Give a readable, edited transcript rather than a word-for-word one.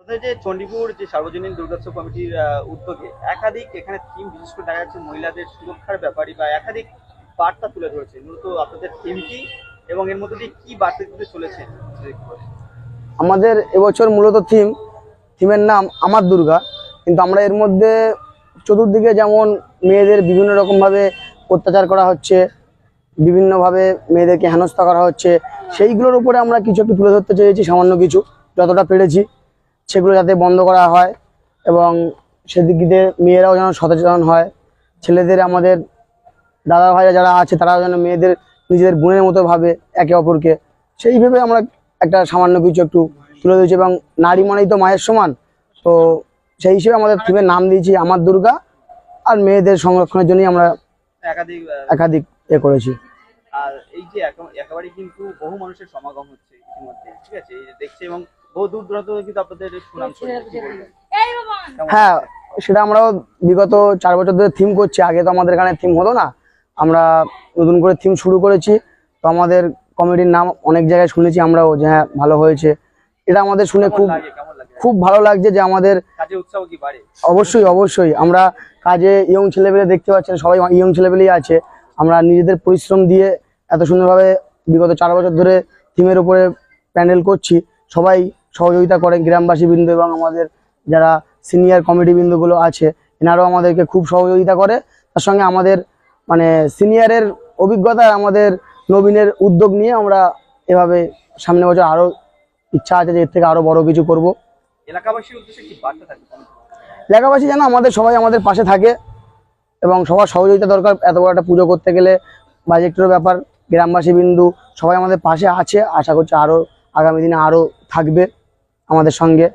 আপনাদের যে চণ্ডীপুর যে সার্বজনীন দুর্গোৎসব কমিটির উদ্যোগে একাধিক এখানে থিম, বিশেষ করে দেখা যাচ্ছে মহিলাদের সুরক্ষার ব্যাপারে বা একাধিক বার্তা তুলে ধরেছে। মূলত আপনাদের থিম কি এবং এর মধ্যে দিয়ে কি বার্তা দিতে চলেছেন যদি একটু বলেন? আমাদের এবছর মূলত থিমের নাম আমার দুর্গা। কিন্তু আমরা এর মধ্যে চতুর্দিকে যেমন মেয়েদের বিভিন্ন রকমভাবে অত্যাচার করা হচ্ছে, বিভিন্নভাবে মেয়েদেরকে হেনস্থা করা হচ্ছে, সেইগুলোর উপরে আমরা কিছু একটু তুলে ধরতে চেয়েছি। সামান্য কিছু যতটা পেরেছি সেগুলো যাতে বন্ধ করা হয় এবং সেদিক দিয়ে মেয়েরাও যেন সচেতন হয়। ছেলেদের, আমাদের দাদা ভাইরা যারা আছে তারাও যেন মেয়েদের নিজেদের বোনের মতো ভাবে একে অপরকে, সেইভাবে আমরা একটা সামান্য কিছু একটু তুলে দিয়েছি। এবং নারী মানেই তো মায়ের সমান, তো সেই হিসেবে আমাদের থিমের নাম দিয়েছি আমার দুর্গা। আর মেয়েদের সংরক্ষণের জন্যই আমরা একাধিক একাধিক করেছি। আর এই যে একেবারে কিন্তু বহু মানুষের সমাগম হচ্ছে ইতিমধ্যে, ঠিক আছে, এই যে দেখছে এবং বহু দূর দূরান্ত থেকে কিন্তু আপনাদের সুনাম ছড়িয়েছে। কি বলবেন? কেমন হ্যাঁ, লাগছে? সেটা আমরাও বিগত 4 বছর ধরে থিম করছি। আগে তো আমাদের এখানে থিম হতো না, আমরা নতুন করে থিম শুরু করেছি। তো আমাদের কমিটির নাম অনেক জায়গায় শুনেছি আমরাও যে হ্যাঁ ভালো হয়েছে। এটা আমাদের শুনে কেমন লাগে? কেমন লাগে? খুব ভালো লাগছে যে আমাদের কাজে উৎসাহ কি বাড়ে? অবশ্যই অবশ্যই আমরা কাজে ইয়ং ছেলেপেলে দেখতে পাচ্ছেন, সবাই ইয়ং ছেলেপেলেই আছে। আমরা নিজেদের পরিশ্রম দিয়ে এত সুন্দরভাবে বিগত 4 বছর ধরে থিমের উপরে প্যান্ডেল করছি। সবাই সহযোগিতা করেন, গ্রামবাসী বৃন্দ এবং আমাদের যারা সিনিয়র কমিটি বৃন্দগুলো আছে এনারাও আমাদেরকে খুব সহযোগিতা করে। তার সঙ্গে আমাদের মানে সিনিয়রের অভিজ্ঞতা, আমাদের নবীনের উদ্যোগ নিয়ে আমরা এভাবে সামনে বছর আরও ইচ্ছা আছে যে এর থেকে আরও বড় কিছু করব। এলাকাবাসীর উদ্দেশ্যে কি বার্তা থাকবে? এলাকাবাসী যেন সবাই আমাদের পাশে থাকে এবং সবার সহযোগিতা দরকার। এত বড় একটা পুজো করতে গেলে বাজেটেরও ব্যাপার। গ্রামবাসী বিন্দু সবাই আমাদের পাশে আছে, আশা করছি আরও আগামী দিনে আরও থাকবে আমাদের সঙ্গে।